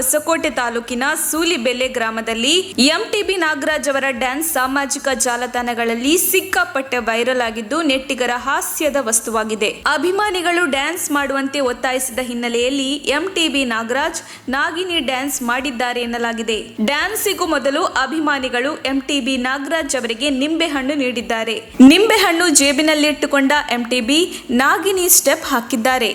ಹೊಸಕೋಟೆ ತಾಲೂಕಿನ ಸೂಲಿಬೆಲೆ ಗ್ರಾಮದಲ್ಲಿ ಎಂಟಿಬಿ ನಾಗರಾಜ್ ಅವರ ಡ್ಯಾನ್ಸ್ ಸಾಮಾಜಿಕ ಜಾಲತಾಣಗಳಲ್ಲಿ ಸಿಕ್ಕಾಪಟ್ಟೆ ವೈರಲ್ ಆಗಿದ್ದು ನೆಟ್ಟಿಗರ ಹಾಸ್ಯದ ವಸ್ತುವಾಗಿದೆ. ಅಭಿಮಾನಿಗಳು ಡ್ಯಾನ್ಸ್ ಮಾಡುವಂತೆ ಒತ್ತಾಯಿಸಿದ ಹಿನ್ನೆಲೆಯಲ್ಲಿ ಎಂಟಿಬಿ ನಾಗರಾಜ್ ನಾಗಿನಿ ಡ್ಯಾನ್ಸ್ ಮಾಡಿದ್ದಾರೆ ಎನ್ನಲಾಗಿದೆ. ಡ್ಯಾನ್ಸಿಗೂ ಮೊದಲು ಅಭಿಮಾನಿಗಳು ಎಂಟಿಬಿ ನಾಗರಾಜ್ ಅವರಿಗೆ ನಿಂಬೆಹಣ್ಣು ನೀಡಿದ್ದಾರೆ. ನಿಂಬೆಹಣ್ಣು ಜೇಬಿನಲ್ಲಿಟ್ಟುಕೊಂಡ ಎಂಟಿಬಿ ನಾಗಿನಿ ಸ್ಟೆಪ್ ಹಾಕಿದ್ದಾರೆ.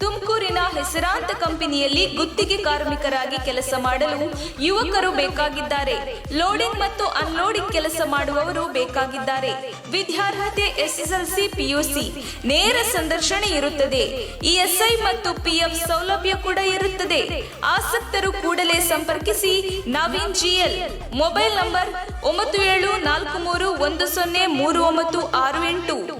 ತುಮಕೂರಿನ ಹೆಸರಾಂತ ಕಂಪನಿಯಲ್ಲಿ ಗುತ್ತಿಗೆ ಕಾರ್ಮಿಕರಾಗಿ ಕೆಲಸ ಮಾಡಲು ಯುವಕರು ಬೇಕಾಗಿದ್ದಾರೆ. ಲೋಡಿಂಗ್ ಮತ್ತು ಅನ್ಲೋಡಿಂಗ್ ಕೆಲಸ ಮಾಡುವವರು ಬೇಕಾಗಿದ್ದಾರೆ. ವಿದ್ಯಾರ್ಹತೆ SSLC PUC. ನೇರ ಸಂದರ್ಶನ ಇರುತ್ತದೆ. ESI ಮತ್ತು PF ಸೌಲಭ್ಯ ಕೂಡ ಇರುತ್ತದೆ. ಆಸಕ್ತರು ಕೂಡಲೇ ಸಂಪರ್ಕಿಸಿ. ನವೀನ್ GL. Mobile number 9743103968.